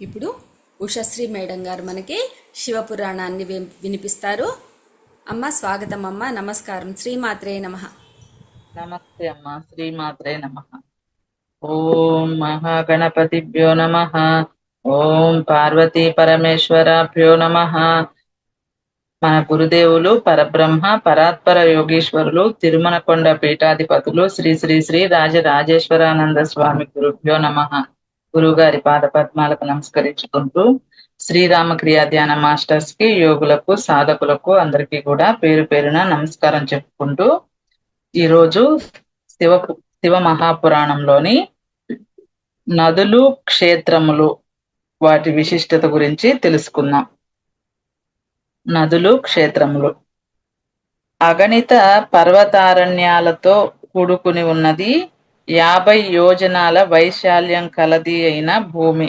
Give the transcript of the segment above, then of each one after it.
ఇప్పుడు ఉషశ్రీ మేడం గారు మనకి శివపురాణాన్ని వినిపిస్తారు. అమ్మ స్వాగతం అమ్మ, నమస్కారం. శ్రీమాత్రే నమః. నమస్తే అమ్మా. శ్రీమాత్రే నమః. ఓం మహాగణపతిభ్యో నమః. ఓం పార్వతీ పరమేశ్వరాభ్యో నమః. మన గురుదేవులు పరబ్రహ్మ పరాత్పర యోగీశ్వరులు తిరుమలకొండ పీఠాధిపతులు శ్రీ శ్రీ శ్రీ రాజరాజేశ్వరానంద స్వామి గురుభ్యో నమః. గురుగారి పాద పద్మాలకు నమస్కరించుకుంటూ శ్రీరామక్రియా ధ్యాన మాస్టర్స్ కి, యోగులకు, సాధకులకు అందరికీ కూడా పేరు పేరున నమస్కారం చెప్పుకుంటూ ఈరోజు శివ శివ మహాపురాణంలోని నదులు, క్షేత్రములు, వాటి విశిష్టత గురించి తెలుసుకుందాం. నదులు, క్షేత్రములు అగణిత పర్వతారణ్యాలతో కూడుకుని ఉన్నది. 50 యోజనాల వైశాల్యం కలది అయిన భూమి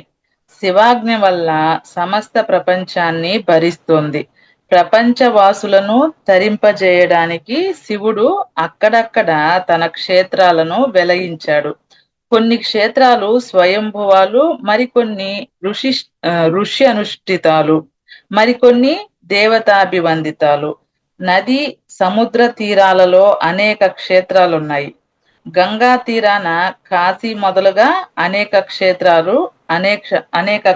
శివాజ్ఞ వల్ల సమస్త ప్రపంచాన్ని భరిస్తోంది. ప్రపంచవాసులను తరింపజేయడానికి శివుడు అక్కడక్కడ తన క్షేత్రాలను వెలయించాడు. కొన్ని క్షేత్రాలు స్వయంభువాలు, మరికొన్ని ఋషి అనుష్ఠితాలు, మరికొన్ని దేవతాభివందితాలు. నది, సముద్ర తీరాలలో అనేక క్షేత్రాలున్నాయి. గంగా తీరాన కాశీ మొదలుగా అనేక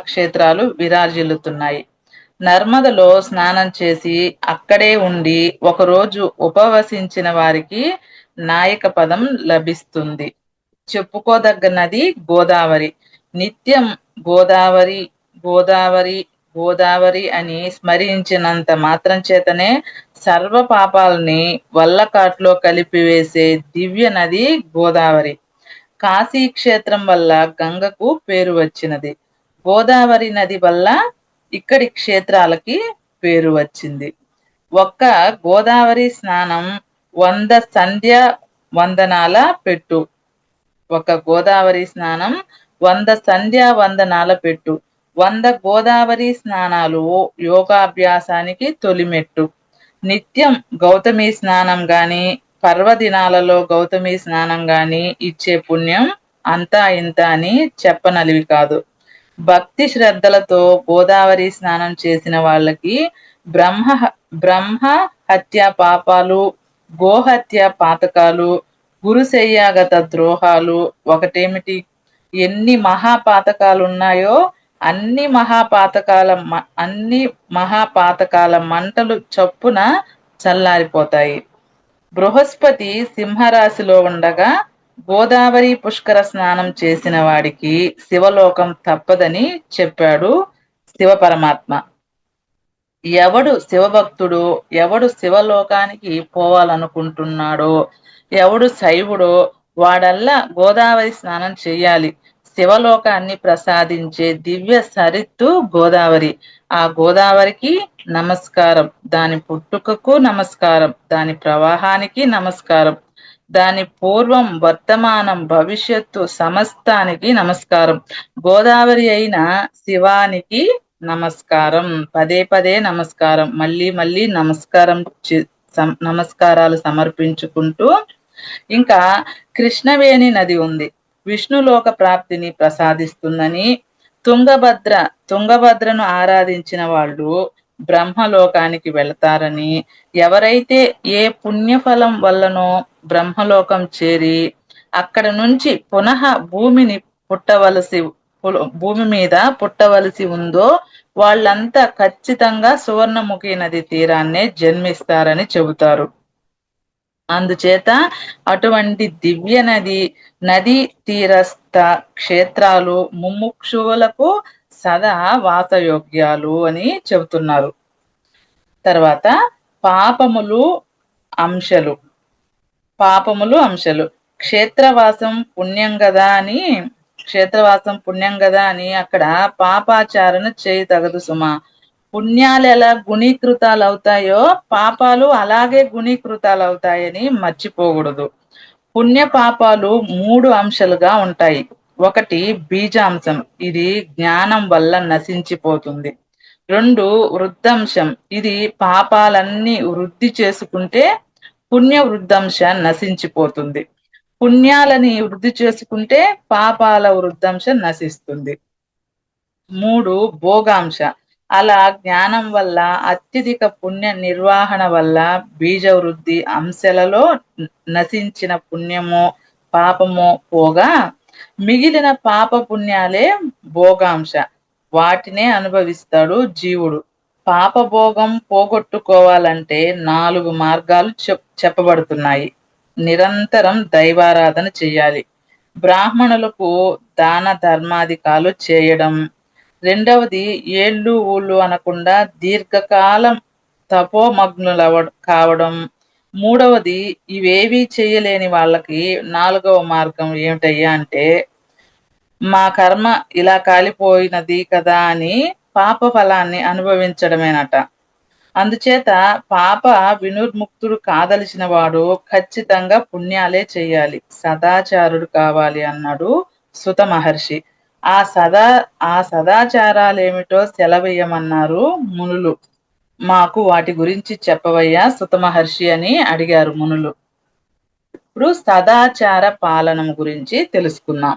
క్షేత్రాలు విరాజిల్లుతున్నాయి. నర్మదలో స్నానం చేసి అక్కడే ఉండి ఒకరోజు ఉపవసించిన వారికి నాయక పదం లభిస్తుంది. చెప్పుకోదగ్గ నది గోదావరి. నిత్యం గోదావరి గోదావరి గోదావరి అని స్మరించినంత మాత్రం చేతనే సర్వ పాపాలని వల్లకాట్లో కలిపివేసే దివ్య నది గోదావరి. కాశీ క్షేత్రం వల్ల గంగకు పేరు వచ్చినది. గోదావరి నది వల్ల ఇక్కడి క్షేత్రాలకి పేరు వచ్చింది. ఒక్క గోదావరి స్నానం 100 సంధ్య వందనాల పెట్టు. ఒక గోదావరి స్నానం 100 సంధ్యా వందనాల పెట్టు. 100 గోదావరి స్నానాలు యోగాభ్యాసానికి తొలిమెట్టు. నిత్యం గౌతమి స్నానం గాని, పర్వదినాలలో గౌతమి స్నానం గాని ఇచ్చే పుణ్యం అంతా ఇంత అని చెప్పనలివి కాదు. భక్తి శ్రద్ధలతో గోదావరి స్నానం చేసిన వాళ్ళకి బ్రహ్మ బ్రహ్మ హత్య పాపాలు, గోహత్య పాతకాలు, గురుశయ్యాగత ద్రోహాలు ఒకటేమిటి, ఎన్ని మహాపాతకాలు ఉన్నాయో అన్ని మహాపాతకాల మంటలు చప్పున చల్లారిపోతాయి. బృహస్పతి సింహరాశిలో ఉండగా గోదావరి పుష్కర స్నానం చేసిన వాడికి శివలోకం తప్పదని చెప్పాడు శివ పరమాత్మ. ఎవడు శివభక్తుడో, ఎవడు శివలోకానికి పోవాలనుకుంటున్నాడో, ఎవడు శైవుడో వాడల్లా గోదావరి స్నానం చెయ్యాలి. శివలోకాన్ని ప్రసాదించే దివ్య సరిత్తు గోదావరి. ఆ గోదావరికి నమస్కారం, దాని పుట్టుకకు నమస్కారం, దాని ప్రవాహానికి నమస్కారం, దాని పూర్వం, వర్తమానం, భవిష్యత్తు సమస్తానికి నమస్కారం. గోదావరి అయిన శివానికి నమస్కారం. పదే పదే నమస్కారం, మళ్ళీ మళ్ళీ నమస్కారాలు సమర్పించుకుంటూ ఇంకా కృష్ణవేణి నది ఉంది. విష్ణులోక ప్రాప్తిని ప్రసాదిస్తుందని, తుంగభద్రను ఆరాధించిన వాళ్ళు బ్రహ్మలోకానికి వెళతారని, ఎవరైతే ఏ పుణ్యఫలం వల్లనో బ్రహ్మలోకం చేరి అక్కడ నుంచి పునః భూమి మీద పుట్టవలసి ఉందో వాళ్ళంతా ఖచ్చితంగా సువర్ణముఖి నది తీరాన్నే జన్మిస్తారని చెబుతారు. అందుచేత అటువంటి దివ్య నది తీరస్థ క్షేత్రాలు ముముక్షువులకు సదా వాసయోగ్యాలు అని చెబుతున్నారు. తర్వాత పాపములు అంశలు. క్షేత్రవాసం పుణ్యం గదా అని అక్కడ పాపాచారణ చేయి తగదు సుమా. పుణ్యాలు ఎలా గుణీకృతాలు అవుతాయో పాపాలు అలాగే గుణీకృతాలు అవుతాయని మర్చిపోకూడదు. పుణ్య పాపాలు 3 అంశాలుగా ఉంటాయి. ఒకటి బీజాంశం, ఇది జ్ఞానం వల్ల నశించిపోతుంది. 2 వృద్ధాంశం, ఇది పాపాలన్నీ వృద్ధి చేసుకుంటే పుణ్య వృద్ధాంశ నశించిపోతుంది. పుణ్యాలని వృద్ధి చేసుకుంటే పాపాల వృద్ధాంశ నశిస్తుంది. 3 భోగాంశ. అలా జ్ఞానం వల్ల అత్యధిక పుణ్య నిర్వహణ వల్ల బీజ వృద్ధి అంశలలో నశించిన పుణ్యమో పాపమో పోగా మిగిలిన పాప పుణ్యాలే భోగాంశ. వాటినే అనుభవిస్తాడు జీవుడు. పాపభోగం పోగొట్టుకోవాలంటే 4 మార్గాలు చెప్పబడుతున్నాయి. నిరంతరం దైవారాధన చెయ్యాలి. బ్రాహ్మణులకు దాన ధర్మాధికాలు చేయడం. రెండవది ఏళ్ళు ఊళ్ళు అనకుండా దీర్ఘకాలం తపోమగ్నులవ కావడం. మూడవది ఇవేవీ చేయలేని వాళ్ళకి 4వ మార్గం ఏమిటయ్యా అంటే, మా కర్మ ఇలా కాలిపోయినది కదా అని పాప ఫలాన్ని అనుభవించడమేనట. అందుచేత పాప వినుర్ముక్తుడు కాదలిచిన వాడు ఖచ్చితంగా పుణ్యాలే చెయ్యాలి, సదాచారుడు కావాలి అన్నాడు సుత మహర్షి. ఆ సదాచారాలేమిటో సెలవేయమన్నారు మునులు. మాకు వాటి గురించి చెప్పవయ్యా సుత మహర్షి అని అడిగారు మునులు. ఇప్పుడు సదాచార పాలనం గురించి తెలుసుకుందాం.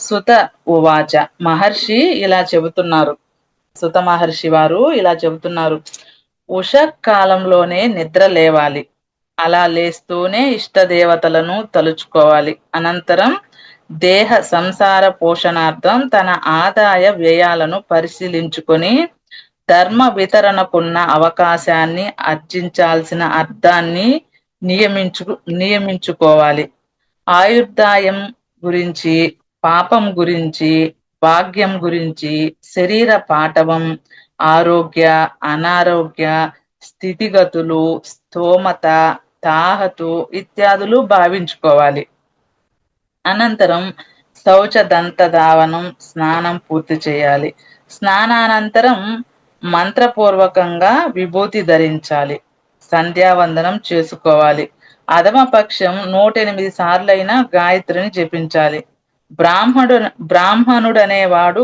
సుత ఉవాచ. మహర్షి ఇలా చెబుతున్నారు. సుత మహర్షి వారు ఇలా చెబుతున్నారు. ఉష కాలంలోనే నిద్ర లేవాలి. అలా లేస్తూనే ఇష్టదేవతలను తలుచుకోవాలి. అనంతరం దేహ సంసార పోషణార్థం తన ఆదాయ వ్యయాలను పరిశీలించుకొని ధర్మ వితరణకున్న అవకాశాన్ని ఆర్జించాల్సిన అర్థాన్ని నియమించుకోవాలి. ఆయుర్దాయం గురించి, పాపం గురించి, భాగ్యం గురించి, శరీర పాటవం, ఆరోగ్య అనారోగ్య స్థితిగతులు, స్తోమత, తాహతు ఇత్యాదులు భావించుకోవాలి. అనంతరం శౌచ దంత ధావనం, స్నానం పూర్తి చేయాలి. స్నానానంతరం మంత్రపూర్వకంగా విభూతి ధరించాలి. సంధ్యావందనం చేసుకోవాలి. అధమ పక్షం 108 సార్లైనా గాయత్రిని జపించాలి. బ్రాహ్మణుడనేవాడు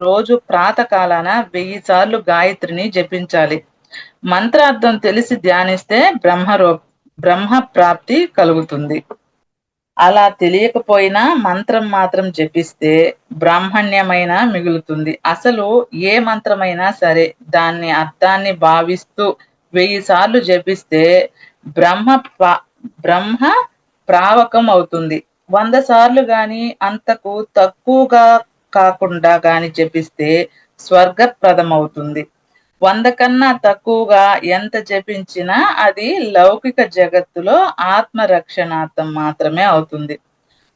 రోజు ప్రాతకాలాన 1000 సార్లు గాయత్రిని జపించాలి. మంత్రార్థం తెలిసి ధ్యానిస్తే బ్రహ్మ ప్రాప్తి కలుగుతుంది. అలా తెలియకపోయినా మంత్రం మాత్రం జపిస్తే బ్రాహ్మణ్యమైన మిగులుతుంది. అసలు ఏ మంత్రమైనా సరే దాన్ని అర్థాన్ని భావిస్తూ 1000 సార్లు జపిస్తే బ్రహ్మ ప్రావకం అవుతుంది. 100 సార్లు గాని అంతకు తక్కువగా కాకుండా గాని జపిస్తే స్వర్గప్రదం అవుతుంది. 100 కన్నా తక్కువగా ఎంత జపించినా అది లౌకిక జగత్తులో ఆత్మరక్షణార్థం మాత్రమే అవుతుంది.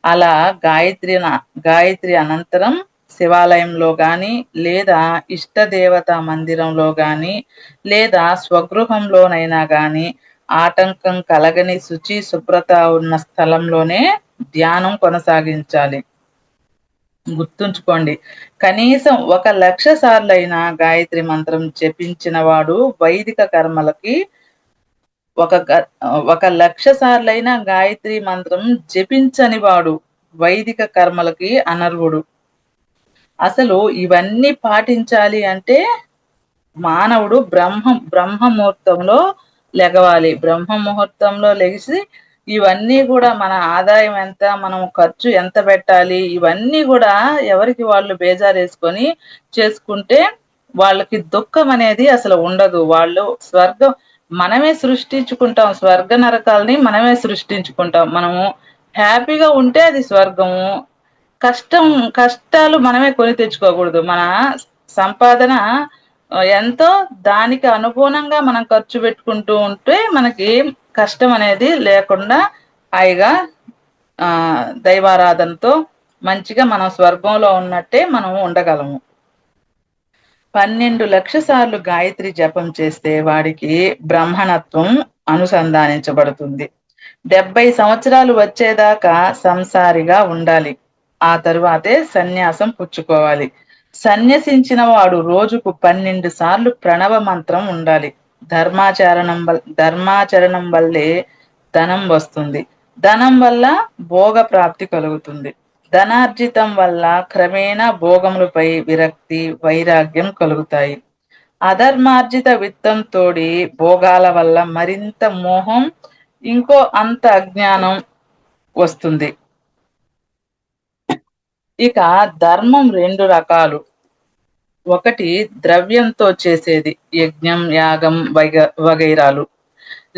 అలా గాయత్రి అనంతరం శివాలయంలో గాని, లేదా ఇష్టదేవత మందిరంలో గాని, లేదా స్వగృహంలోనైనా గాని ఆటంకం కలగని శుచి శుభ్రత ఉన్న స్థలంలోనే ధ్యానం కొనసాగించాలి. గుర్తుంచుకోండి, కనీసం 1,00,000 సార్లైనా గాయత్రి మంత్రం జపించిన వాడు వైదిక కర్మలకి 1,00,000 సార్లైనా గాయత్రి మంత్రం జపించని వాడు వైదిక కర్మలకి అనర్హుడు. అసలు ఇవన్నీ పాటించాలి అంటే మానవుడు బ్రహ్మముహూర్తంలో లెగవాలి. బ్రహ్మముహూర్తంలో లెగిసి ఇవన్నీ కూడా మన ఆదాయం ఎంత, మనం ఖర్చు ఎంత పెట్టాలి, ఇవన్నీ కూడా ఎవరికి వాళ్ళు బేజారేసుకొని చేసుకుంటే వాళ్ళకి దుఃఖం అనేది అసలు ఉండదు. వాళ్ళు స్వర్గం మనమే సృష్టించుకుంటాం, స్వర్గ నరకాలని మనమే సృష్టించుకుంటాం. మనము హ్యాపీగా ఉంటే అది స్వర్గము. కష్టాలు మనమే కొని తెచ్చుకోకూడదు. మన సంపాదన ఎంతో దానికి అనుగుణంగా మనం ఖర్చు పెట్టుకుంటూ ఉంటే మనకి కష్టం అనేది లేకుండా హాయిగా దైవారాధనతో మంచిగా మనం స్వర్గంలో ఉన్నట్టే మనం ఉండగలము. 12,00,000 సార్లు గాయత్రి జపం చేస్తే వాడికి బ్రహ్మణత్వం అనుసంధానించబడుతుంది. 70 సంవత్సరాలు వచ్చేదాకా సంసారిగా ఉండాలి. ఆ తరువాతే సన్యాసం పుచ్చుకోవాలి. సన్యసించిన వాడు రోజుకు 12 సార్లు ప్రణవ మంత్రం ఉండాలి. ధర్మాచరణం వల్లే ధనం వస్తుంది. ధనం వల్ల భోగ ప్రాప్తి కలుగుతుంది. ధనార్జితం వల్ల క్రమేణా భోగములపై విరక్తి, వైరాగ్యం కలుగుతాయి. అధర్మార్జిత విత్తం తోడి భోగాల వల్ల మరింత మోహం, ఇంకో అంత అజ్ఞానం వస్తుంది. ఇక ధర్మం 2 రకాలు. ఒకటి ద్రవ్యంతో చేసేది, యజ్ఞం, యాగం, వగైరాలు.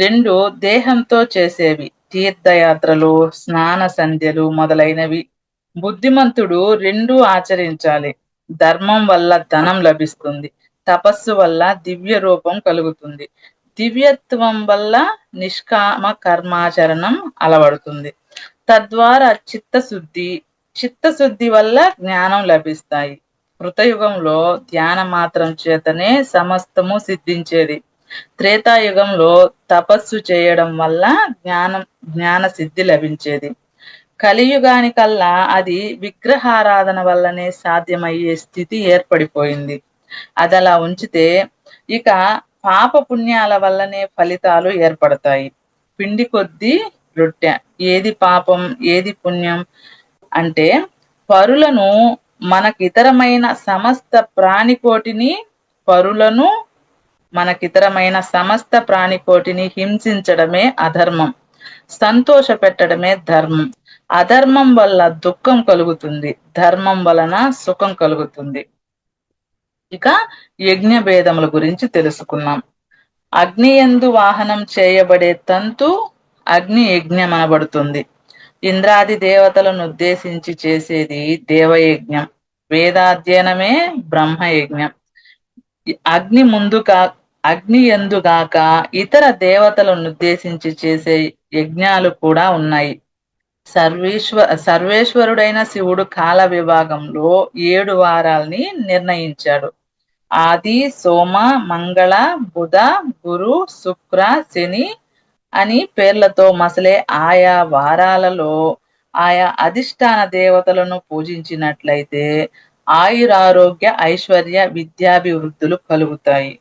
రెండు దేహంతో చేసేవి, తీర్థయాత్రలు, స్నాన సంధ్యలు మొదలైనవి. బుద్ధిమంతుడు రెండూ ఆచరించాలి. ధర్మం వల్ల ధనం లభిస్తుంది, తపస్సు వల్ల దివ్య రూపం కలుగుతుంది, దివ్యత్వం వల్ల నిష్కామ కర్మాచరణం అలవడుతుంది. తద్వారా చిత్తశుద్ధి వల్ల జ్ఞానం లభిస్తాయి. కృతయుగంలో ధ్యాన మాత్రం చేతనే సమస్తము సిద్ధించేది. త్రేతాయుగంలో తపస్సు చేయడం వల్ల జ్ఞాన సిద్ధి లభించేది. కలియుగానికల్లా అది విగ్రహారాధన వల్లనే సాధ్యమయ్యే స్థితి ఏర్పడిపోయింది. అది అలా ఉంచితే ఇక పాప పుణ్యాల వల్లనే ఫలితాలు ఏర్పడతాయి. పిండి కొద్దీ రొట్టె, ఏది పాపం ఏది పుణ్యం అంటే పరులను మనకితరమైన సమస్త ప్రాణికోటిని హింసించడమే అధర్మం, సంతోష పెట్టడమే ధర్మం. అధర్మం వల్ల దుఃఖం కలుగుతుంది, ధర్మం వలన సుఖం కలుగుతుంది. ఇక యజ్ఞ భేదముల గురించి తెలుసుకున్నాం. అగ్నియందు వాహనం చేయబడే తంతు అగ్ని యజ్ఞం అనబడుతుంది. ఇంద్రాది దేవతలను ఉద్దేశించి చేసేది దేవయజ్ఞం. వేదాధ్యయనమే బ్రహ్మయజ్ఞం. అగ్ని ఎందుగాక ఇతర దేవతలను ఉద్దేశించి చేసే యజ్ఞాలు కూడా ఉన్నాయి. సర్వేశ్వరుడైన శివుడు కాల విభాగంలో 7 వారాల్ని నిర్ణయించాడు. ఆది, సోమ, మంగళ, బుధ, గురు, శుక్ర, శని అని పేర్లతో మసలే ఆయా వారాలలో ఆయా అధిష్టాన దేవతలను పూజించినట్లయితే ఆయురారోగ్య, ఐశ్వర్య, విద్యాభివృద్ధులు కలుగుతాయి.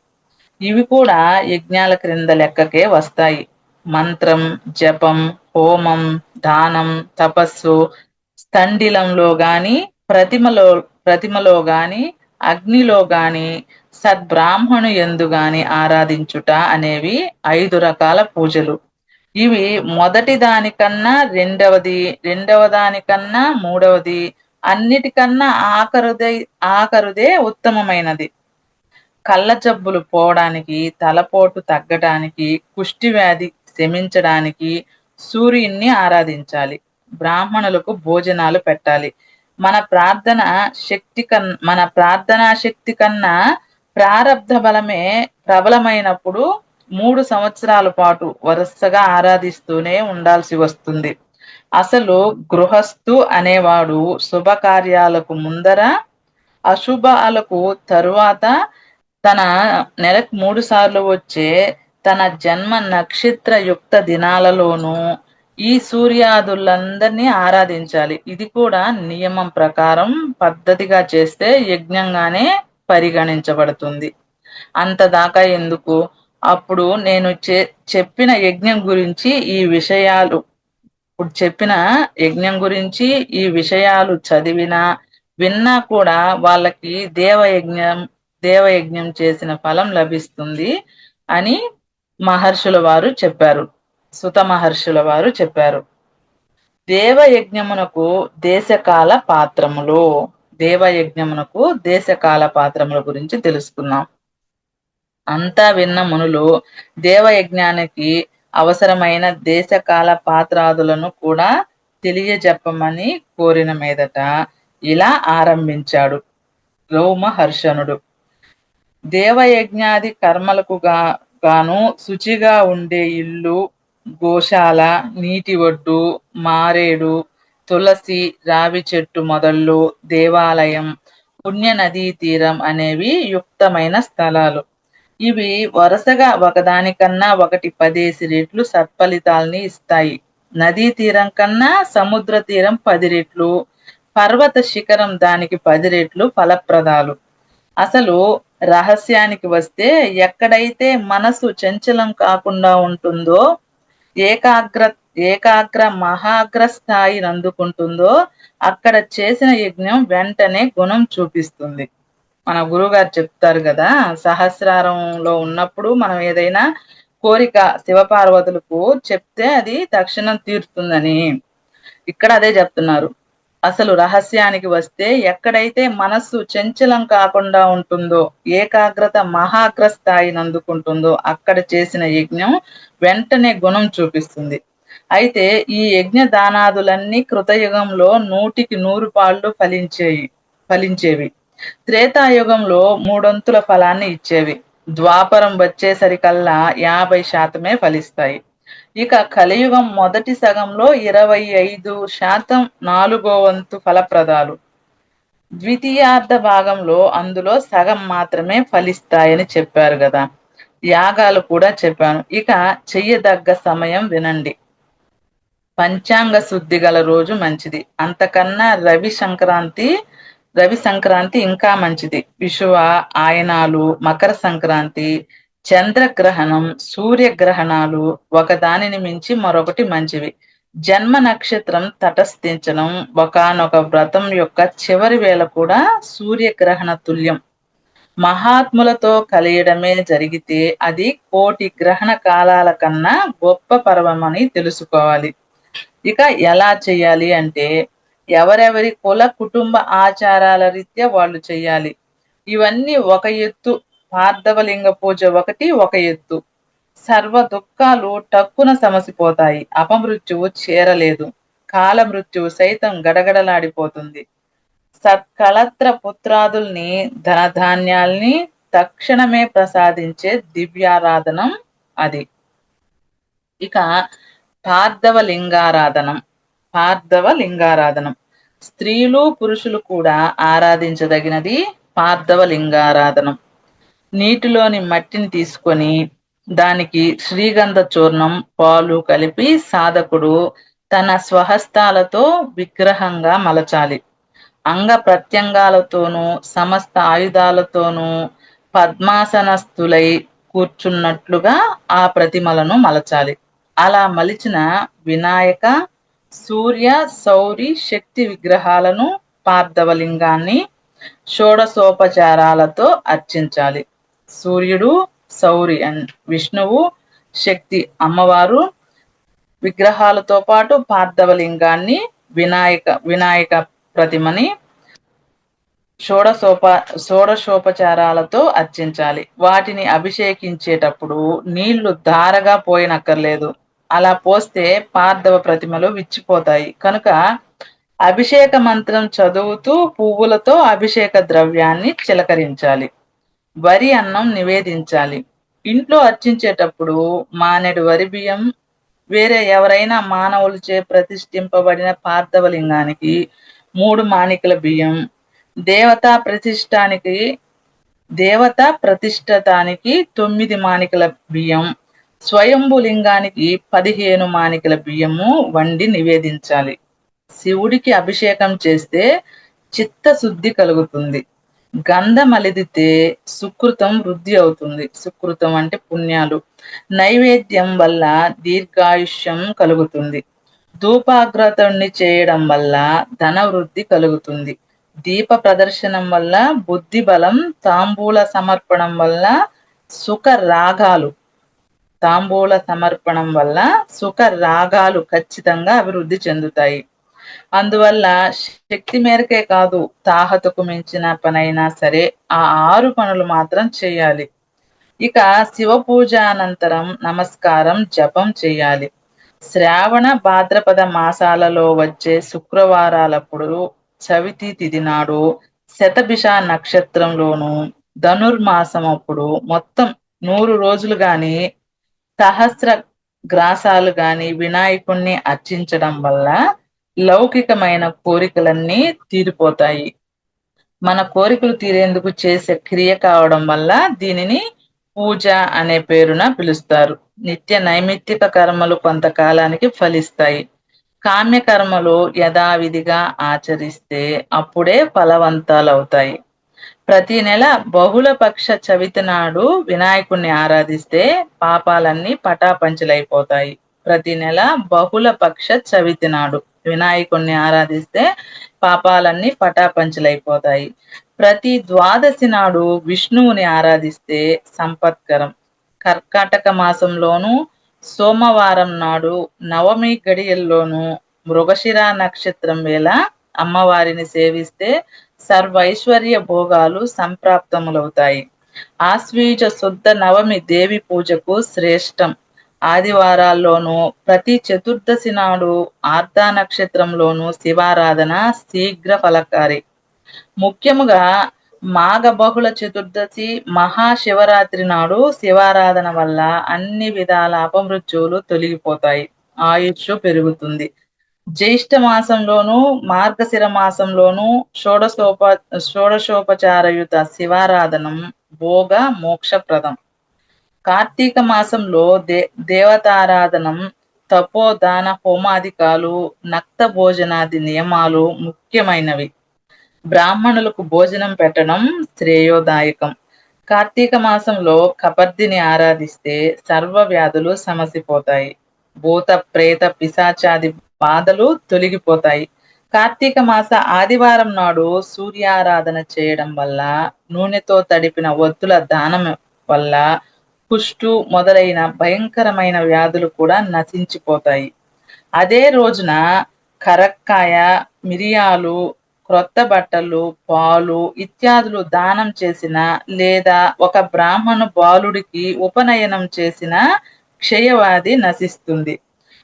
ఇవి కూడా యజ్ఞాల క్రింద లెక్కకే వస్తాయి. మంత్రం, జపం, హోమం, దానం, తపస్సు, స్థండిలంలో గాని, ప్రతిమలో గాని, అగ్నిలో గాని, సద్బ్రాహ్మణు యందు గాని ఆరాధించుట అనేవి 5 రకాల పూజలు. ఇవి మొదటి దానికన్నా రెండవ దానికన్నా మూడవది, అన్నిటికన్నా ఆఖరుదే ఉత్తమమైనది. కళ్ళ జబ్బులు పోవడానికి, తలపోటు తగ్గడానికి, కుష్టి వ్యాధి శమించడానికి సూర్యుణ్ణి ఆరాధించాలి. బ్రాహ్మణులకు భోజనాలు పెట్టాలి. మన ప్రార్థనా శక్తి కన్నా ప్రారబ్ధ బలమే ప్రబలమైనప్పుడు 3 సంవత్సరాల పాటు వరుసగా ఆరాధిస్తూనే ఉండాల్సి వస్తుంది. అసలు గృహస్థు అనేవాడు శుభకార్యాలకు ముందర, అశుభాలకు తరువాత తన నెలకు 3 సార్లు వచ్చే తన జన్మ నక్షత్ర యుక్త దినాలలోనూ ఈ సూర్యాదులందరినీ ఆరాధించాలి. ఇది కూడా నియమం ప్రకారం పద్ధతిగా చేస్తే యజ్ఞంగానే పరిగణించబడుతుంది. అంతదాకా ఎందుకు, అప్పుడు నేను చెప్పిన యజ్ఞం గురించి ఈ విషయాలు చదివినా విన్నా కూడా వాళ్ళకి దేవయజ్ఞం చేసిన ఫలం లభిస్తుంది అని మహర్షుల వారు చెప్పారు. సుత మహర్షుల వారు చెప్పారు. దేవయజ్ఞమునకు దేశకాల పాత్రముల గురించి తెలుసుకున్నాం. అంతా విన్న మునులు దేవయజ్ఞానికి అవసరమైన దేశకాల పాత్రాదులను కూడా తెలియజెప్పమని కోరిన మీదట ఇలా ఆరంభించాడు రోమహర్షణుడు. దేవయజ్ఞాది కర్మలకు గాను శుచిగా ఉండే ఇల్లు, గోశాల, నీటి ఒడ్డు, మారేడు, తులసి, రావి చెట్టు మొదళ్ళు, దేవాలయం, పుణ్య నదీ తీరం అనేవి యుక్తమైన స్థలాలు. ఇవి వరుసగా ఒకదానికన్నా ఒకటి 10 రెట్లు సత్ఫలితాల్ని ఇస్తాయి. నదీ తీరం కన్నా సముద్ర తీరం 10 రెట్లు, పర్వత శిఖరం దానికి 10 రెట్లు ఫలప్రదాలు. అసలు రహస్యానికి వస్తే ఎక్కడైతే మనసు చంచలం కాకుండా ఉంటుందో, ఏకాగ్ర మహాగ్ర స్థాయిని అందుకుంటుందో అక్కడ చేసిన యజ్ఞం వెంటనే గుణం చూపిస్తుంది. మన గురువుగారు చెప్తారు కదా, సహస్రారంలో ఉన్నప్పుడు మనం ఏదైనా కోరిక శివపార్వతులకు చెప్తే అది తక్షణం తీరుతుందని. ఇక్కడ అదే చెప్తున్నారు. అసలు రహస్యానికి వస్తే ఎక్కడైతే మనస్సు చంచలం కాకుండా ఉంటుందో, ఏకాగ్రత మహాగ్ర స్థాయిని అందుకుంటుందో అక్కడ చేసిన యజ్ఞం వెంటనే గుణం చూపిస్తుంది. అయితే ఈ యజ్ఞ దానాదులన్నీ కృతయుగంలో 100కి 100 పాళ్ళు ఫలించేవి. త్రేతాయుగంలో మూడొంతుల ఫలాన్ని ఇచ్చేవి. ద్వాపరం వచ్చేసరికల్లా 50% ఫలిస్తాయి. ఇక కలియుగం మొదటి సగంలో 25% 4వ వంతు ఫలప్రదాలు, ద్వితీయార్ధ భాగంలో అందులో సగం మాత్రమే ఫలిస్తాయని చెప్పారు కదా. యాగాలు కూడా చెప్పాను. ఇక చెయ్యదగ్గ సమయం వినండి. పంచాంగ శుద్ధి గల రోజు మంచిది. అంతకన్నా రవి సంక్రాంతి ఇంకా మంచిది. విషువ, ఆయనాలు, మకర సంక్రాంతి, చంద్రగ్రహణం, సూర్యగ్రహణాలు ఒకదానిని మించి మరొకటి మంచివి. జన్మ నక్షత్రం తటస్థించడం, ఒకానొక వ్రతం యొక్క చివరి వేళ కూడా సూర్యగ్రహణ తుల్యం. మహాత్ములతో కలియడమే జరిగితే అది 1,000,000 గ్రహణ కాలాల కన్నా గొప్ప పర్వమని తెలుసుకోవాలి. ఇక ఎలా చేయాలి అంటే, ఎవరెవరి కుల కుటుంబ ఆచారాల రీత్యా వాళ్ళు చెయ్యాలి. ఇవన్నీ ఒక ఎత్తు. పార్థవలింగ పూజ ఒక ఎత్తు. సర్వ దుఃఖాలు టక్కున సమసిపోతాయి. అపమృత్యువు చేరలేదు. కాలమృత్యువు సైతం గడగడలాడిపోతుంది. సత్కళత్ర పుత్రాదుల్ని, ధనధాన్యాల్ని తక్షణమే ప్రసాదించే దివ్యారాధనం అది. ఇక పార్థవ లింగారాధనం స్త్రీలు పురుషులు కూడా ఆరాధించదగినది. పార్థవలింగారాధనం నీటిలోని మట్టిని తీసుకొని దానికి శ్రీగంధ చూర్ణం, పాలు కలిపి సాధకుడు తన స్వహస్తాలతో విగ్రహంగా మలచాలి. అంగ ప్రత్యంగాలతోనూ సమస్త ఆయుధాలతోనూ పద్మాసనస్థులై కూర్చున్నట్లుగా ఆ ప్రతిమలను మలచాలి. అలా మలిచిన వినాయక, సూర్య, సౌరి, శక్తి విగ్రహాలను, పార్థవలింగాన్ని షోడశోపచారాలతో అర్చించాలి. సూర్యుడు, సౌరి విష్ణువు, శక్తి అమ్మవారు విగ్రహాలతో పాటు పార్థవలింగాన్ని, వినాయక ప్రతిమని షోడశోపచారాలతో అర్చించాలి. వాటిని అభిషేకించేటప్పుడు నీళ్లు ధారగా పోయనక్కర్లేదు. అలా పోస్తే పార్థవ ప్రతిమలు విచ్చిపోతాయి. కనుక అభిషేక మంత్రం చదువుతూ పువ్వులతో అభిషేక ద్రవ్యాన్ని చిలకరించాలి. వరి అన్నం నివేదించాలి. ఇంట్లో అర్చించేటప్పుడు మానెడు వరి బియ్యం, వేరే ఎవరైనా మానవులచే ప్రతిష్ఠింపబడిన పార్థవలింగానికి 3 మాణికల బియ్యం, దేవతా ప్రతిష్ఠతానికి 9 మాణికల బియ్యం, స్వయంభులింగానికి 15 మాణికల బియ్యము వండి నివేదించాలి. శివుడికి అభిషేకం చేస్తే చిత్తశుద్ధి కలుగుతుంది. గంధమలిదితే సుకృతం వృద్ధి అవుతుంది. సుకృతం అంటే పుణ్యాలు. నైవేద్యం వల్ల దీర్ఘాయుష్యం కలుగుతుంది. ధూపాగ్రతుణ్ణి చేయడం వల్ల ధన వృద్ధి కలుగుతుంది. దీప ప్రదర్శనం వల్ల బుద్ధి బలం, తాంబూల సమర్పణం వల్ల సుఖ రాగాలు ఖచ్చితంగా అభివృద్ధి చెందుతాయి. అందువల్ల శక్తి మేరకే కాదు, తాహతుకు మించిన పనైనా సరే ఆ 6 పనులు మాత్రం చేయాలి. ఇక శివ పూజ అనంతరం నమస్కారం, జపం చేయాలి. శ్రావణ భాద్రపద మాసాలలో వచ్చే శుక్రవారాలప్పుడు, చవితి తిథి నాడు, శతభిష నక్షత్రంలోను, ధనుర్మాసం అప్పుడు మొత్తం 100 రోజులు గాని, సహస్ర గ్రాసాలు గాని వినాయకుణ్ణి అర్చించడం వల్ల లౌకికమైన కోరికలన్నీ తీరిపోతాయి. మన కోరికలు తీరేందుకు చేసే క్రియ కావడం వల్ల దీనిని పూజ అనే పేరున పిలుస్తారు. నిత్య నైమిత్తిక కర్మలు కొంతకాలానికి ఫలిస్తాయి. కామ్య కర్మలు యథావిధిగా ఆచరిస్తే అప్పుడే ఫలవంతాలవుతాయి. ప్రతి నెల బహుళపక్ష చవితి నాడు వినాయకుణ్ణి ఆరాధిస్తే పాపాలన్నీ పటాపంచలైపోతాయి. ప్రతి నెల బహుళపక్ష చవితి నాడు వినాయకుణ్ణి ఆరాధిస్తే పాపాలన్నీ పటాపంచలైపోతాయి. ప్రతి ద్వాదశి నాడు విష్ణువుని ఆరాధిస్తే సంపత్కరం. కర్కాటక మాసంలోను, సోమవారం నాడు, నవమి గడియల్లోనూ, మృగశిర నక్షత్రం వేళ అమ్మవారిని సేవిస్తే సర్వైశ్వర్య భోగాలు సంప్రాప్తములవుతాయి. ఆశ్వీజ శుద్ధ నవమి దేవి పూజకు శ్రేష్టం. ఆదివారాల్లోనూ ప్రతి చతుర్దశి నాడు ఆర్ధా నక్షత్రంలోనూ శివారాధన శీఘ్ర ఫలకారి. ముఖ్యముగా మాఘ బహుళ చతుర్దశి మహాశివరాత్రి నాడు శివారాధన వల్ల అన్ని విధాల అపమృత్యువులు తొలగిపోతాయి, ఆయుష్ పెరుగుతుంది. జ్యేష్ఠ మాసంలోను మార్గశిర మాసంలోను షోడశోపచారయుత శివారాధనం భోగ మోక్షప్రదం. కార్తీక మాసంలో దేవతారాధనం, తపోదాన హోమాదికాలు, నక్త భోజనాది నియమాలు ముఖ్యమైనవి. బ్రాహ్మణులకు భోజనం పెట్టడం శ్రేయోదాయకం. కార్తీక మాసంలో కపర్దిని ఆరాధిస్తే సర్వ వ్యాధులు సమసిపోతాయి. భూత ప్రేత పిశాచాది బాధలు తొలగిపోతాయి. కార్తీక మాస ఆదివారం నాడు సూర్యారాధన చేయడం వల్ల, నూనెతో తడిపిన ఒత్తుల దానం వల్ల కుష్టు మొదలైన భయంకరమైన వ్యాధులు కూడా నశించిపోతాయి. అదే రోజున కరక్కాయ, మిరియాలు, క్రొత్త బట్టలు, పాలు ఇత్యాదులు దానం చేసిన లేదా ఒక బ్రాహ్మణ బాలుడికి ఉపనయనం చేసిన క్షయవ్యాధి నశిస్తుంది.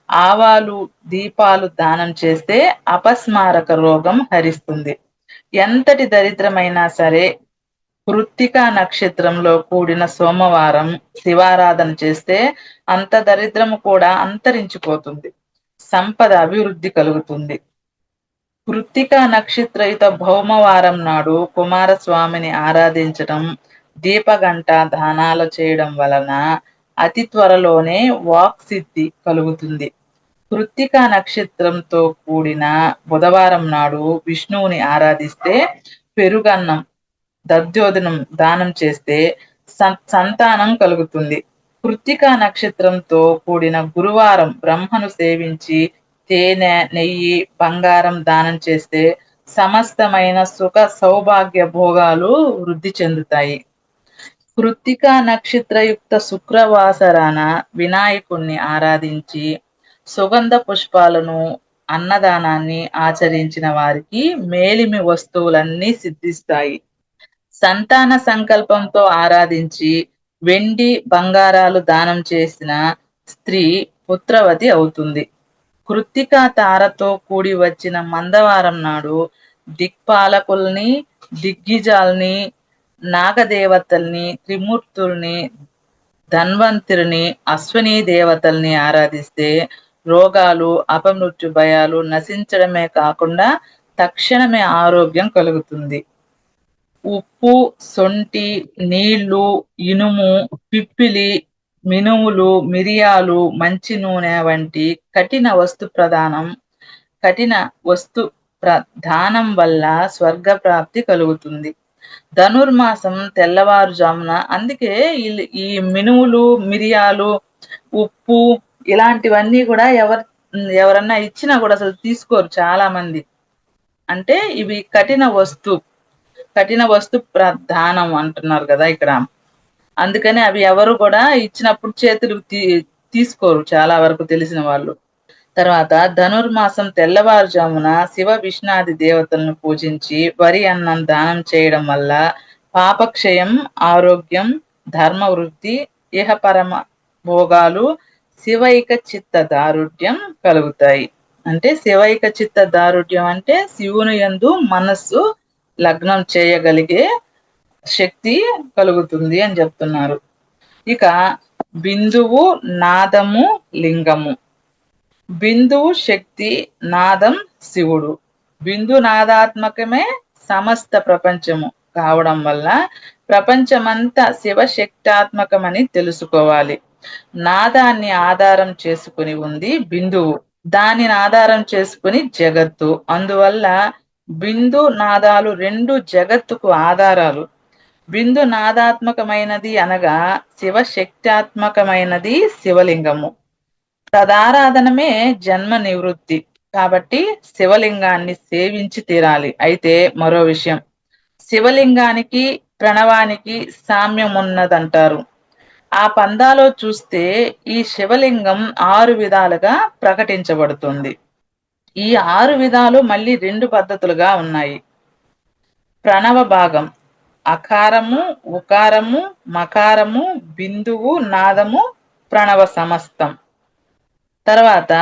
ఆవాలు, దీపాలు దానం చేస్తే అపస్మారక రోగం హరిస్తుంది. ఎంతటి దరిద్రమైనా సరే కృత్తికా నక్షత్రంలో కూడిన సోమవారం శివారాధన చేస్తే అంత దరిద్రము కూడా అంతరించిపోతుంది, సంపద అభివృద్ధి కలుగుతుంది. కృత్తికా నక్షత్రయుత భౌమవారం నాడు కుమారస్వామిని ఆరాధించడం, దీపగంట దానాలు చేయడం వలన అతి త్వరలోనే వాక్ సిద్ధి కలుగుతుంది. కృత్తికా నక్షత్రంతో కూడిన బుధవారం నాడు విష్ణువుని ఆరాధిస్తే పెరుగన్నం, దధ్యోదనం దానం చేస్తే సంతానం కలుగుతుంది. కృత్తికా నక్షత్రంతో కూడిన గురువారం బ్రహ్మను సేవించి తేనె, నెయ్యి, బంగారం దానం చేస్తే సమస్తమైన సుఖ సౌభాగ్య భోగాలు వృద్ధి చెందుతాయి. కృత్తికా నక్షత్రయుక్త శుక్రవాసరాన వినాయకుణ్ణి ఆరాధించి సుగంధ పుష్పాలను, అన్నదానాన్ని ఆచరించిన వారికి మేలిమి వస్తువులన్నీ సిద్ధిస్తాయి. సంతాన సంకల్పంతో ఆరాధించి వెండి, బంగారాలు దానం చేసిన స్త్రీ పుత్రవతి అవుతుంది. కృత్తికా తారతో కూడి వచ్చిన మందవారం నాడు దిక్పాలకుల్ని, దిగ్గిజాల్ని, నాగదేవతల్ని, త్రిమూర్తుల్ని, ధన్వంతుని, అశ్విని దేవతల్ని ఆరాధిస్తే రోగాలు, అపమృత్యు భయాలు నశించడమే కాకుండా తక్షణమే ఆరోగ్యం కలుగుతుంది. ఉప్పు, సొంటి, నీళ్లు, ఇనుము, పిప్పిలి, మినుములు, మిరియాలు, మంచి నూనె వంటి కఠిన వస్తు ప్రధానం వల్ల స్వర్గ ప్రాప్తి కలుగుతుంది. ధనుర్మాసం తెల్లవారుజామున, అందుకే ఈ మినుములు, మిరియాలు, ఉప్పు ఇలాంటివన్నీ కూడా ఎవరన్నా ఇచ్చినా కూడా అసలు తీసుకోరు చాలా మంది. అంటే ఇవి కఠిన వస్తు ప్రధానం అంటున్నారు కదా ఇక్కడ. అందుకని అవి ఎవరు కూడా ఇచ్చినప్పుడు చేతులు తీసుకోరు చాలా వరకు తెలిసిన వాళ్ళు. తర్వాత ధనుర్మాసం తెల్లవారుజామున శివ విష్ణాది దేవతలను పూజించి వరి అన్నం దానం చేయడం వల్ల పాపక్షయం, ఆరోగ్యం, ధర్మవృద్ధి, ఇహపరమ భోగాలు, శివైక చిత్త దారుఢ్యం కలుగుతాయి. అంటే శివైక చిత్త దారుఢ్యం అంటే శివుని యందు మనస్సు లగ్నం చేయగలిగే శక్తి కలుగుతుంది అని చెప్తున్నారు. ఇక బిందువు, నాదము, లింగము. బిందువు శక్తి, నాదం శివుడు. బిందు నాదాత్మకమే సమస్త ప్రపంచము కావడం వల్ల ప్రపంచమంతా శివశక్తాత్మకమని తెలుసుకోవాలి. నాదాన్ని ఆధారం చేసుకుని ఉంది బిందువు, దానిని ఆధారం చేసుకుని జగత్తు. అందువల్ల బిందు నాదాలు రెండు జగత్తుకు ఆధారాలు. బిందు నాదాత్మకమైనది అనగా శివశక్త్యాత్మకమైనది శివలింగము. తదారాధనమే జన్మ నివృత్తి. కాబట్టి శివలింగాన్ని సేవించి తీరాలి. అయితే మరో విషయం, శివలింగానికి ప్రణవానికి సామ్యం ఉన్నదంటారు. ఆ పందాలో చూస్తే ఈ శివలింగం 6 విధాలుగా ప్రకటించబడుతుంది. ఈ 6 విధాలు మళ్ళీ 2 పద్ధతులుగా ఉన్నాయి. ప్రణవ భాగం అకారము, ఉకారము, మకారము, బిందువు, నాదము, ప్రణవ సమస్తం. తర్వాత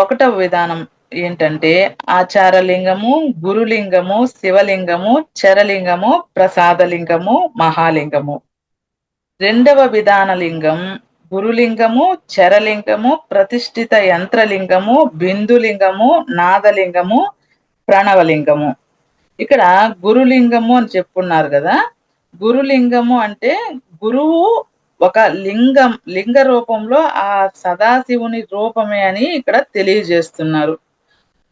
1వ విధానం ఏంటంటే ఆచారలింగము, గురులింగము, శివలింగము, చరలింగము, ప్రసాదలింగము, మహాలింగము. 2వ విధాన లింగం గురులింగము, చరలింగము, ప్రతిష్ఠిత యంత్రలింగము, బిందులింగము, నాదలింగము, ప్రణవలింగము. ఇక్కడ గురులింగము అని చెప్పున్నారు కదా. గురులింగము అంటే గురువు ఒక లింగ రూపంలో ఆ సదాశివుని రూపమే అని ఇక్కడ తెలియజేస్తున్నారు.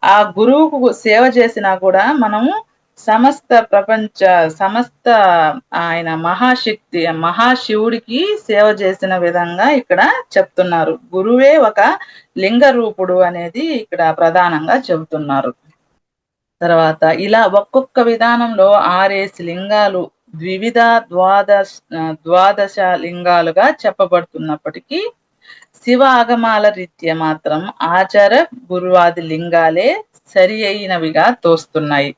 ఆ గురువుకు సేవ చేసినా కూడా మనము సమస్త ఆయన మహాశక్తి మహాశివుడికి సేవ చేసిన విధంగా ఇక్కడ చెప్తున్నారు. గురువే ఒక లింగ రూపుడు అనేది ఇక్కడ ప్రధానంగా చెబుతున్నారు. తర్వాత ఇలా ఒక్కొక్క విధానంలో 6 లింగాలు ద్వివిధ ద్వాదశ లింగాలుగా చెప్పబడుతున్నప్పటికీ శివ ఆగమాల రీత్యా మాత్రం ఆచార గురువాది లింగాలే సరి అయినవిగా తోస్తున్నాయి.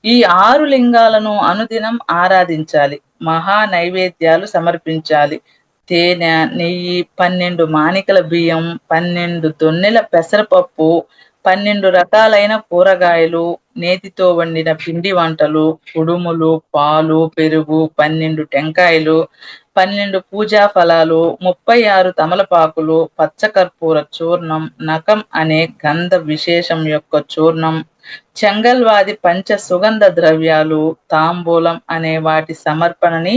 ఈ 6 లింగాలను అనుదినం ఆరాధించాలి, మహా నైవేద్యాలు సమర్పించాలి. తేనె, నెయ్యి, 12 మానికల బియ్యం, 12 దొన్నెల పెసరపప్పు, 12 రకాలైన కూరగాయలు, నేతితో వండిన పిండి వంటలు, కుడుములు, పాలు, పెరుగు, 12 టెంకాయలు, 12 పూజా ఫలాలు, 36 తమలపాకులు, పచ్చకర్పూర చూర్ణం, నకం అనే గంధ విశేషం యొక్క చూర్ణం, చెంగల్వాది పంచ సుగంధ ద్రవ్యాలు, తాంబూలం అనే వాటి సమర్పణని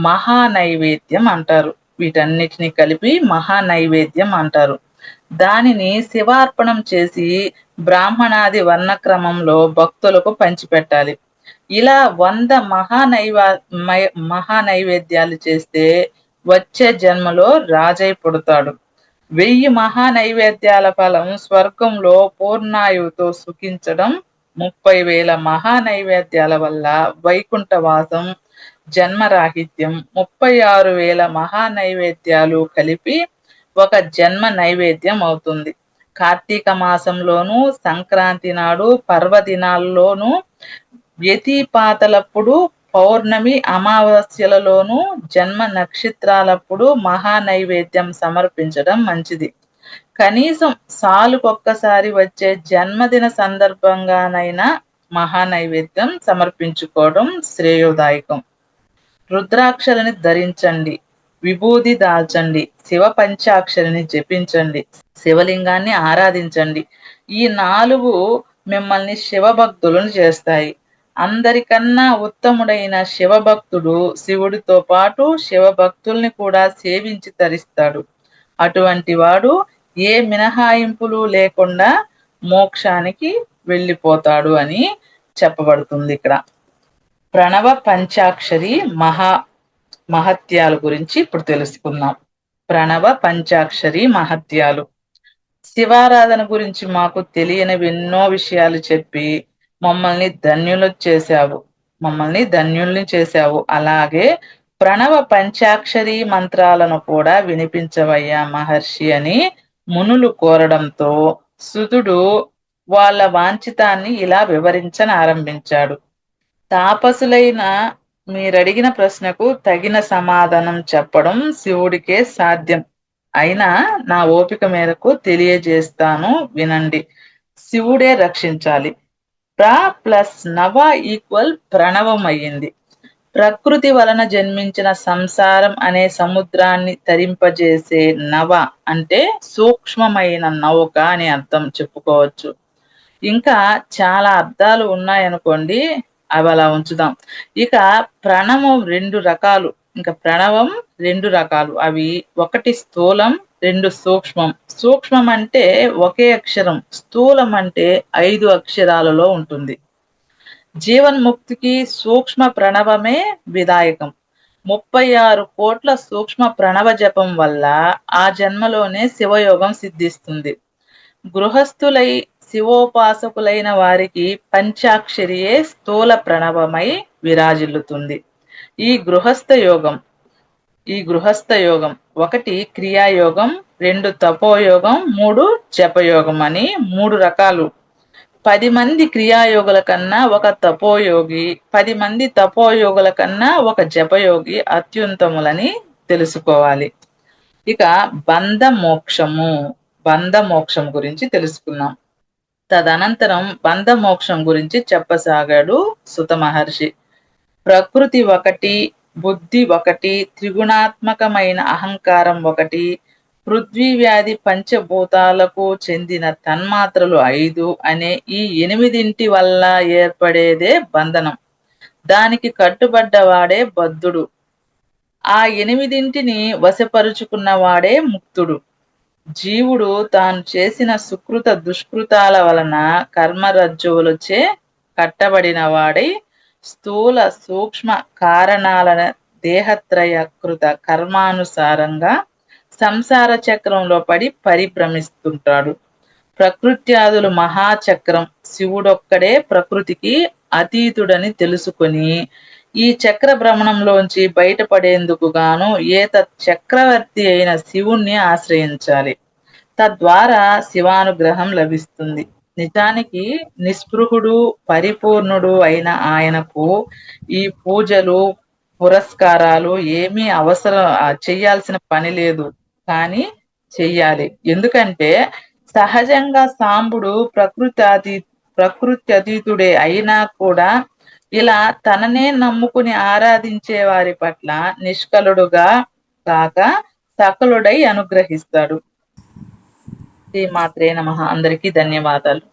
మహా నైవేద్యం అంటారు. వీటన్నిటిని కలిపి మహా నైవేద్యం అంటారు. దానిని శివార్పణం చేసి బ్రాహ్మణాది వర్ణక్రమంలో భక్తులకు పంచిపెట్టాలి. ఇలా 100 మహా నైవేద్యాలు చేస్తే వచ్చే జన్మలో రాజై పుడతాడు. 1000 మహా నైవేద్యాల ఫలం స్వర్గంలో పూర్ణాయువుతో సుఖించడం, 30,000 మహా నైవేద్యాల వల్ల వైకుంఠవాసం, జన్మరాహిత్యం, 36,000 మహా నైవేద్యాలు కలిపి ఒక జన్మ నైవేద్యం అవుతుంది. కార్తీక మాసంలోను, సంక్రాంతి నాడు, పర్వదినాల్లోనూ, వ్యతిపాతలప్పుడు, పౌర్ణమి అమావాస్యలలోనూ, జన్మ నక్షత్రాలప్పుడు మహా నైవేద్యం సమర్పించడం మంచిది. కనీసం సాలుకొక్కసారి వచ్చే జన్మదిన సందర్భంగానైనా మహా నైవేద్యం సమర్పించుకోవడం శ్రేయోదాయకం. రుద్రాక్షలని ధరించండి, విభూది దాల్చండి, శివ పంచాక్షరిని జపించండి, శివలింగాన్ని ఆరాధించండి. ఈ 4 మిమ్మల్ని శివభక్తులను చేస్తాయి. అందరికన్నా ఉత్తముడైన శివభక్తుడు శివుడితో పాటు శివభక్తుల్ని కూడా సేవించి తరిస్తాడు. అటువంటి వాడు ఏ మినహాయింపులు లేకుండా మోక్షానికి వెళ్ళిపోతాడు అని చెప్పబడుతుంది ఇక్కడ. ప్రణవ పంచాక్షరి మహత్యాల గురించి ఇప్పుడు తెలుసుకుందాం. ప్రణవ పంచాక్షరి మహత్యాలు. శివారాధన గురించి మాకు తెలియనివి ఎన్నో విషయాలు చెప్పి మమ్మల్ని ధన్యుల్ని చేశావు. అలాగే ప్రణవ పంచాక్షరి మంత్రాలను కూడా వినిపించవయ్యా మహర్షి అని మునులు కోరడంతో సుతుడు వాళ్ళ వాంఛితాన్ని ఇలా వివరించనారంభించాడు. తాపసులైన మీరడిగిన ప్రశ్నకు తగిన సమాధానం చెప్పడం శివుడికే సాధ్యం. అయినా నా ఓపిక మేరకు తెలియజేస్తాను, వినండి. శివుడే రక్షించాలి. నవ ప్రణవం అయ్యింది. ప్రకృతి వలన జన్మించిన సంసారం అనే సముద్రాన్ని తరింపజేసే నవ అంటే సూక్ష్మమైన నౌక అని అర్థం చెప్పుకోవచ్చు. ఇంకా చాలా అర్థాలు ఉన్నాయనుకోండి, అవి అలా ఉంచుదాం. ఇక ప్రణవం 2 రకాలు. అవి 1 స్థూలం, 2 సూక్ష్మం. సూక్ష్మం అంటే ఒకే అక్షరం, స్థూలం అంటే 5 అక్షరాలలో ఉంటుంది. జీవన్ముక్తికి సూక్ష్మ ప్రణవమే విధాయకం. 36 కోట్ల సూక్ష్మ ప్రణవ జపం వల్ల ఆ జన్మలోనే శివయోగం సిద్ధిస్తుంది. గృహస్థులై శివోపాసకులైన వారికి పంచాక్షరియే స్థూల ప్రణవమై విరాజిల్లుతుంది. ఈ గృహస్థ యోగం 1 క్రియాయోగం, 2 తపోయోగం, 3 జపయోగం అని 3 రకాలు. 10 మంది క్రియాయోగుల కన్నా ఒక తపోయోగి, 10 మంది తపోయోగుల కన్నా ఒక జపయోగి అత్యుత్తములని తెలుసుకోవాలి. ఇక బంధ మోక్షం గురించి తెలుసుకున్నాం. తదనంతరం బంధ మోక్షం గురించి చెప్పసాగాడు సుత మహర్షి. ప్రకృతి ఒకటి, బుద్ధి ఒకటి, త్రిగుణాత్మకమైన అహంకారం ఒకటి, పృథ్వీ వ్యాధి పంచభూతాలకు చెందిన తన్మాత్రలు 5 అనే ఈ 8 వల్ల ఏర్పడేదే బంధనం. దానికి కట్టుబడ్డవాడే బద్ధుడు. ఆ 8 వశపరుచుకున్నవాడే ముక్తుడు. జీవుడు తాను చేసిన సుకృత దుష్కృతాల వలన కర్మరజ్జువులచే కట్టబడిన వాడై స్థూల సూక్ష్మ కారణాల దేహత్రయ కృత కర్మానుసారంగా సంసార చక్రంలో పడి పరిభ్రమిస్తుంటాడు. ప్రకృత్యాదులు మహాచక్రం, శివుడొక్కడే ప్రకృతికి అతీతుడని తెలుసుకొని ఈ చక్ర భ్రమణంలోంచి బయటపడేందుకు గాను చక్రవర్తి అయిన శివుణ్ణి ఆశ్రయించాలి. తద్వారా శివానుగ్రహం లభిస్తుంది. నిజానికి నిస్పృహుడు, పరిపూర్ణుడు అయిన ఆయనకు ఈ పూజలు, పురస్కారాలు ఏమీ చెయ్యాల్సిన పని లేదు. కానీ చెయ్యాలి. ఎందుకంటే సహజంగా సాంబుడు ప్రకృతి అతీతుడే అయినా కూడా ఇలా తననే నమ్ముకుని ఆరాధించే వారి పట్ల నిష్కలుడుగా కాక సకలుడై అనుగ్రహిస్తాడు. శ్రీమాత్రే నమః. అందరికీ ధన్యవాదాలు.